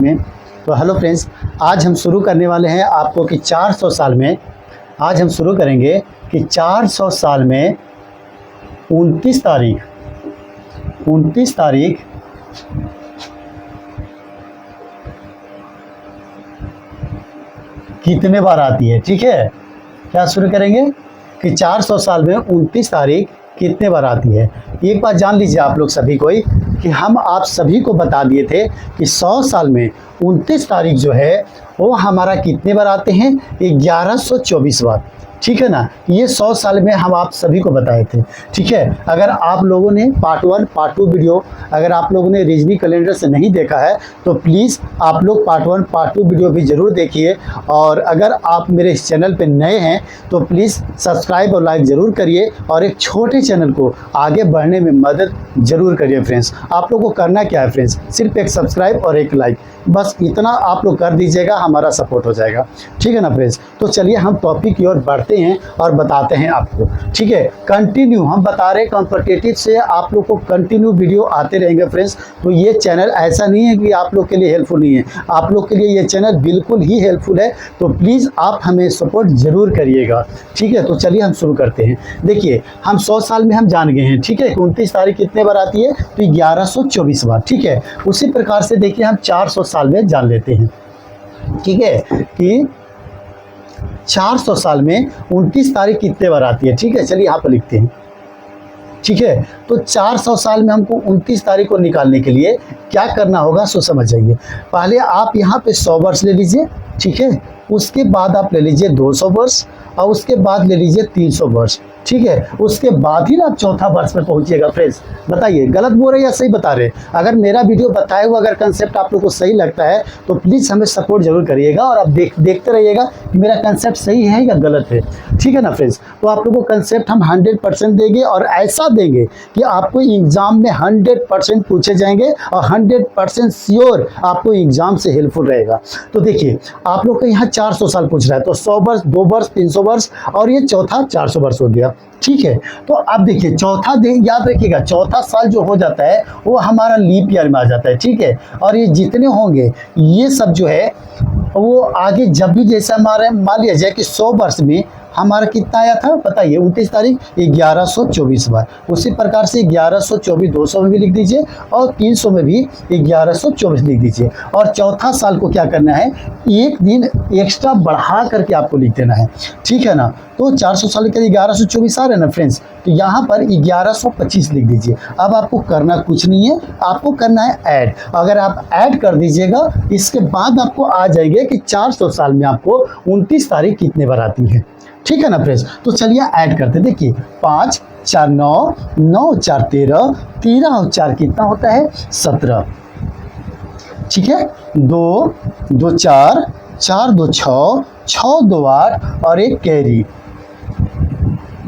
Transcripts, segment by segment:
में। तो hello friends, आज हम शुरू करने वाले हैं आपको कि 400 साल में, आज हम शुरू करेंगे कि 400 साल में 29 तारीख कितने बार आती है। ठीक है, क्या शुरू करेंगे कि 400 साल में 29 तारीख कितने बार आती है। एक बात जान लीजिए आप लोग सभी कोई कि हम आप सभी को बता दिए थे कि 100 साल में 29 तारीख जो है वो हमारा कितने बार आते हैं, 1124 बार। ठीक है ना, ये 100 साल में हम आप सभी को बताए थे। ठीक है, अगर आप लोगों ने पार्ट 1 पार्ट 2 वीडियो अगर आप लोगों ने रीजनिंग कैलेंडर से नहीं देखा है तो प्लीज़ आप लोग पार्ट 1 पार्ट 2 वीडियो भी ज़रूर देखिए। और अगर आप मेरे इस चैनल पे नए हैं तो प्लीज़ सब्सक्राइब और लाइक ज़रूर करिए और एक छोटे चैनल को आगे बढ़ने में मदद ज़रूर करिए। फ्रेंड्स, आप लोग को करना क्या है फ्रेंड्स, सिर्फ एक सब्सक्राइब और एक लाइक, बस इतना आप लोग कर दीजिएगा, हमारा सपोर्ट हो जाएगा। ठीक है ना फ्रेंड्स, तो चलिए हम टॉपिक की ओर बढ़ते हैं और बताते हैं आपको। ठीक है, कंटिन्यू हम बता रहे कॉम्पिटिटिव से आप लोग को कंटिन्यू वीडियो आते रहेंगे फ्रेंड्स। तो ये चैनल ऐसा नहीं है कि आप लोग के लिए हेल्पफुल नहीं है, आप लोग के लिए ये चैनल बिल्कुल ही हेल्पफुल है। तो प्लीज़ आप हमें सपोर्ट ज़रूर करिएगा। ठीक है, तो चलिए हम शुरू करते हैं। देखिए, हम 100 साल में हम जान गए हैं। ठीक है, 29 तारीख कितने बार आती है, तो 1124 बार। ठीक है, उसी प्रकार से देखिए हम 400 साल में जान लेते हैं। ठीक है, कि 400 साल में 29 तारीख कितने बार आती है। ठीक है, चलिए यहाँ पर लिखते हैं। ठीक है, तो 400 साल में हमको 29 तारीख को निकालने के लिए क्या करना होगा सो समझ जाइए। पहले आप यहाँ पे 100 वर्ष ले लीजिए। ठीक है, उसके बाद आप ले लीजिए 200 वर्ष और उसके बाद ले लीजिए 300 वर्ष। ठीक है, उसके बाद ही ना आप चौथा वर्ष में पहुंचिएगा। फ्रेंड्स, बताइए गलत बोल रहे या सही बता रहे। अगर मेरा वीडियो बताए हुआ अगर कंसेप्ट आप लोग को सही लगता है तो प्लीज़ हमें सपोर्ट जरूर करिएगा और आप देखते रहिएगा कि मेरा कंसेप्ट सही है या गलत है। ठीक है ना फ्रेंड्स, तो आप लोगों को कंसेप्ट हम 100% देंगे और ऐसा देंगे कि आपको एग्जाम में 100% पूछे जाएंगे और 100% श्योर आपको एग्जाम से हेल्पफुल रहेगा। तो देखिए, आप लोग को यहाँ 400 साल पूछ रहा है तो 100 वर्ष, 2 वर्ष, 300 वर्ष और ये चौथा 400 वर्ष हो गया। ठीक है, तो आप देखिए चौथा दिन याद रखिएगा, चौथा साल जो हो जाता है वो हमारा लीप ईयर में आ जाता है। ठीक है, और ये जितने होंगे ये सब जो है वो आगे जब भी जैसा हमारे मान लिया जाए कि 100 वर्ष में हमारा कितना आया था बताइए, 29 तारीख 1124 बार। उसी प्रकार से 1124 200 में भी लिख दीजिए और 300 में भी 1124 लिख दीजिए। और चौथा साल को क्या करना है, एक दिन एक्स्ट्रा बढ़ा करके आपको लिख देना है। ठीक है ना, तो 400 साल के 1124 आ रहे हैं ना फ्रेंड्स, तो यहाँ पर 1125 लिख दीजिए। अब आपको करना कुछ नहीं है, आपको करना है ऐड। अगर आप ऐड कर दीजिएगा इसके बाद आपको आ जाएंगे कि 400 साल में आपको 29 तारीख कितने बार आती है। ठीक है ना फ्रेंड्स, तो चलिए ऐड करते। देखिए 5 4 9, 9 4 13, 13 और 4 कितना होता है 17। ठीक है, 2 2 4, 4 2 6, 6 2 8 और एक कैरी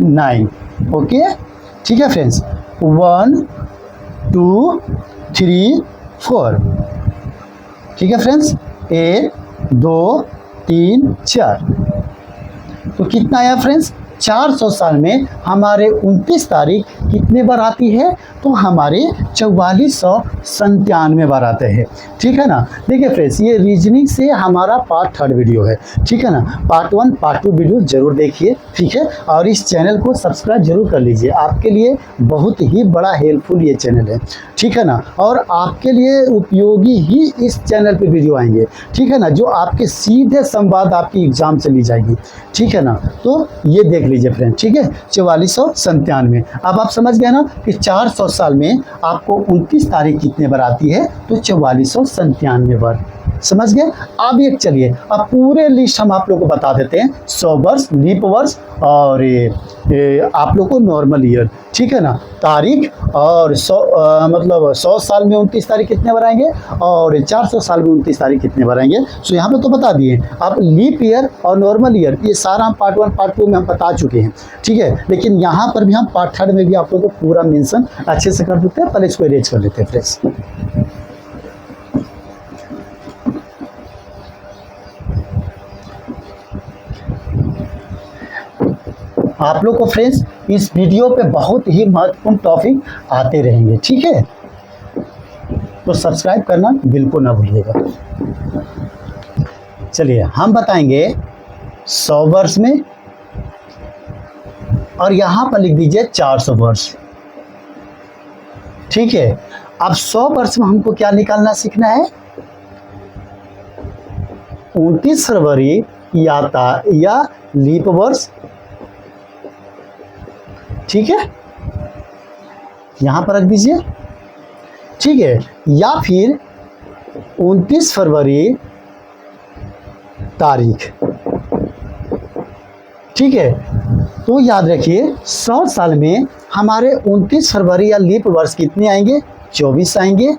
9। ओके, ठीक है फ्रेंड्स, 1 2 3 4। ठीक है फ्रेंड्स, 1 2 3 4। तो कितना आया फ्रेंड्स, 400 साल में हमारे 29 तारीख कितने बार आती है, तो हमारे 4497 बार आते हैं। ठीक है ना, देखिए फ्रेंड्स ये रीजनिंग से हमारा पार्ट 3 वीडियो है। ठीक है ना, पार्ट 1 पार्ट 2 वीडियो जरूर देखिए। ठीक है, और इस चैनल को सब्सक्राइब जरूर कर लीजिए, आपके लिए बहुत ही बड़ा हेल्पफुल ये चैनल है। ठीक है ना, और आपके लिए उपयोगी ही इस चैनल पे वीडियो आएंगे। ठीक है ना, जो आपके सीधे संवाद आपकी एग्जाम से ली जाएगी। ठीक है ना, तो ये देख लीजिए फ्रेंड। ठीक है, 4497। अब आप समझ गए ना कि 400 साल में आपको 29 तारीख कितने बार आती है, तो 4497 बार। समझ गए। अब एक चलिए अब पूरे लिस्ट हम आप लोग को बता देते हैं, 100 वर्ष, लीप वर्ष और आप लोग को नॉर्मल ईयर। ठीक है ना, तारीख और 100 साल में 29 तारीख कितने बार आएंगे और 400 साल में 29 तारीख कितने बार आएंगे। सो यहाँ पे तो बता दिए। अब लीप ईयर और नॉर्मल ईयर ये सारा हम पार्ट 1 पार्ट 2 में हम बता चुके हैं। ठीक है, लेकिन यहाँ पर भी हम पार्ट 3 में भी आप लोग को पूरा मेंशन अच्छे से कर देते हैं। पहले इसको अरेंज कर लेते हैं फ्रेंड्स। आप लोग को फ्रेंड्स इस वीडियो पे बहुत ही महत्वपूर्ण टॉपिक आते रहेंगे। ठीक है, तो सब्सक्राइब करना बिल्कुल ना भूलिएगा। चलिए हम बताएंगे 100 वर्ष में, और यहाँ पर लिख दीजिए 400 वर्ष। ठीक है, अब 100 वर्ष में हमको क्या निकालना सीखना है, 29 फरवरी या लीप वर्ष। ठीक है, यहां पर रख दीजिए। ठीक है, या फिर 29 फरवरी तारीख। ठीक है, तो याद रखिए 100 साल में हमारे 29 फरवरी या लीप वर्ष कितने आएंगे, 24 आएंगे।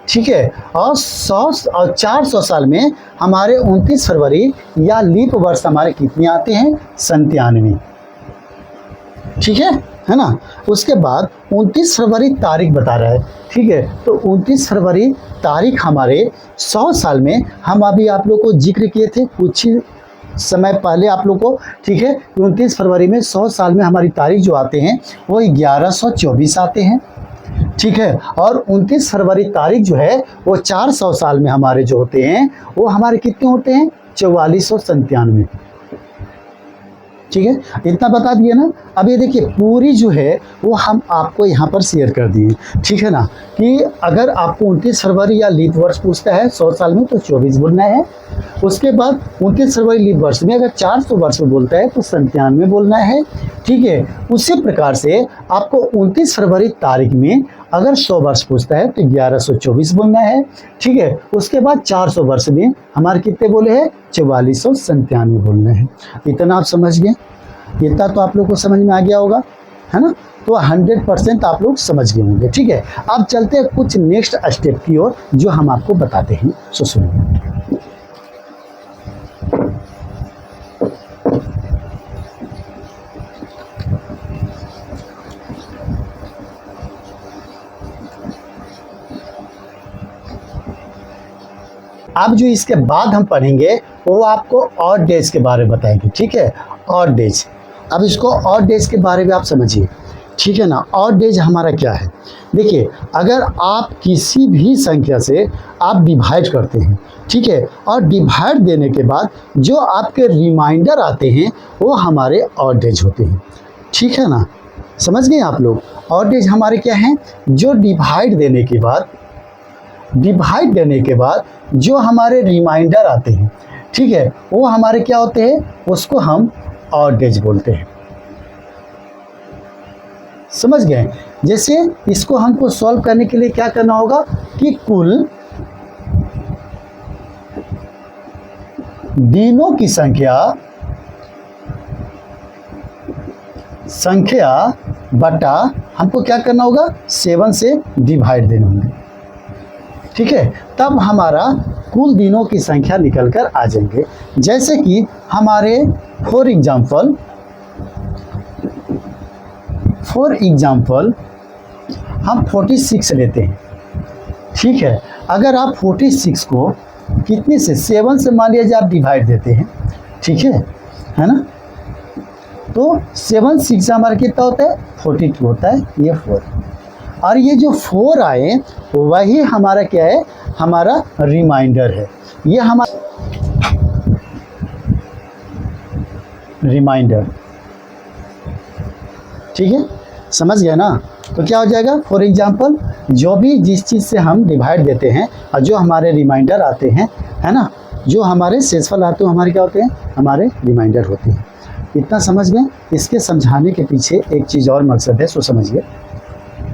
ठीक है, और 100 और 400 साल में हमारे 29 फरवरी या लीप वर्ष हमारे कितने आते हैं, 97। ठीक है ना। उसके बाद 29 फरवरी तारीख बता रहा है। ठीक है, तो 29 फरवरी तारीख हमारे 100 साल में, हम अभी आप लोग को जिक्र किए थे कुछ ही समय पहले आप लोग को। ठीक है, 29 फरवरी में 100 साल में हमारी तारीख जो आते हैं वो 1124 आते हैं। ठीक है, और 29 फरवरी तारीख जो है वो 400 साल में हमारे जो होते हैं वो हमारे कितने होते हैं, 4497। ठीक है, इतना बता दिए ना। अब ये देखिए पूरी जो है वो हम आपको यहाँ पर शेयर कर दिए। ठीक है ना, कि अगर आपको 29 फरवरी या लीप वर्ष पूछता है 100 साल में तो 24 बोलना है। उसके बाद 29 फरवरी लीप वर्ष में अगर 400 वर्ष में बोलता है तो 97 बोलना है। ठीक है, उसी प्रकार से आपको 29 फरवरी तारीख में अगर 100 वर्ष पूछता है तो 1124 बोलना है। ठीक है, उसके बाद 400 वर्ष में हमारे कितने बोले हैं, 4497 बोलना है। इतना आप समझ गए, इतना तो आप लोग को समझ में आ गया होगा, है ना। तो 100% आप लोग समझ गए होंगे। ठीक है, अब चलते हैं कुछ नेक्स्ट स्टेप की ओर जो हम आपको बताते हैं, सो सुनिए। अब जो इसके बाद हम पढ़ेंगे वो आपको ऑड डेज के बारे में बताएंगे। ठीक है, ऑड डेज। अब इसको ऑड डेज के बारे में आप समझिए। ठीक है ना, ऑड डेज हमारा क्या है, देखिए अगर आप किसी भी संख्या से आप डिवाइड करते हैं, ठीक है, और डिवाइड देने के बाद जो आपके रिमाइंडर आते हैं वो हमारे ऑड डेज होते हैं। ठीक है ना, समझ गए आप लोग। ऑड डेज हमारे क्या हैं, जो डिवाइड देने के बाद जो हमारे रिमाइंडर आते हैं, ठीक है, वो हमारे क्या होते हैं, उसको हम ऑड डेज बोलते हैं। समझ गए। जैसे इसको हमको सॉल्व करने के लिए क्या करना होगा कि कुल दिनों की संख्या बटा हमको क्या करना होगा, 7 से डिवाइड देने होंगे। ठीक है, तब हमारा कुल दिनों की संख्या निकल कर आ जाएंगे। जैसे कि हमारे फॉर एग्जाम्पल हम 46 लेते हैं। ठीक है, अगर आप 46 को कितने से, 7 से मान लीजिए आप डिवाइड देते हैं। ठीक है ना, तो 7 6 हमारा कितना होता है, 42 होता है, ये 4। और ये जो 4 आए वही हमारा क्या है, हमारा रिमाइंडर है। ये हमारा रिमाइंडर। ठीक है, समझ गए ना। तो क्या हो जाएगा, फॉर एग्जांपल जो भी जिस चीज़ से हम डिवाइड देते हैं और जो हमारे रिमाइंडर आते हैं, है ना, जो हमारे शेषफल आते हैं हमारे क्या होते हैं, हमारे रिमाइंडर होते हैं। इतना समझ गए। इसके समझाने के पीछे एक चीज़ और मकसद है, सो समझिए।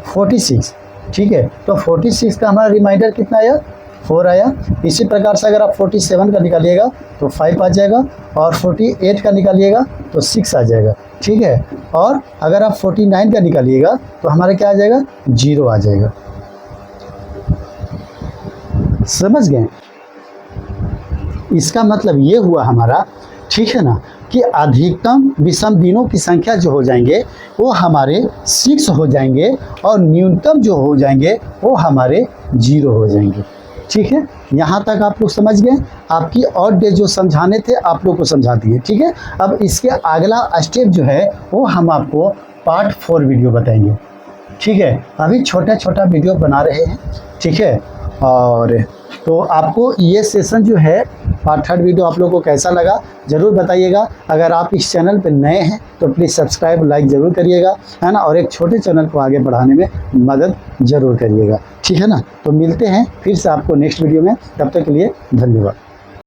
46, ठीक है, तो 46 का हमारा रिमाइंडर कितना आया, 4 आया। इसी प्रकार से अगर आप 47 का निकालिएगा तो 5 आ जाएगा, और 48 का निकालिएगा तो 6 आ जाएगा। ठीक है, और अगर आप 49 का निकालिएगा तो हमारा क्या आ जाएगा, 0 आ जाएगा। समझ गए। इसका मतलब ये हुआ हमारा, ठीक है ना, कि अधिकतम विषम दिनों की संख्या जो हो जाएंगे वो हमारे 6 हो जाएंगे, और न्यूनतम जो हो जाएंगे वो हमारे 0 हो जाएंगे। ठीक है, यहाँ तक आप लोग समझ गए। आपकी ऑड डेज जो समझाने थे आप लोग को समझा दिए। ठीक है, अब इसके अगला स्टेप जो है वो हम आपको पार्ट 4 वीडियो बताएंगे। ठीक है, अभी छोटा छोटा वीडियो बना रहे हैं। ठीक है, और तो आपको ये सेशन जो है पार्ट 3 वीडियो आप लोगों को कैसा लगा ज़रूर बताइएगा। अगर आप इस चैनल पर नए हैं तो प्लीज़ सब्सक्राइब लाइक ज़रूर करिएगा, है ना, और एक छोटे चैनल को आगे बढ़ाने में मदद ज़रूर करिएगा, ठीक है ना। तो मिलते हैं फिर से आपको नेक्स्ट वीडियो में, तब तक के लिए धन्यवाद।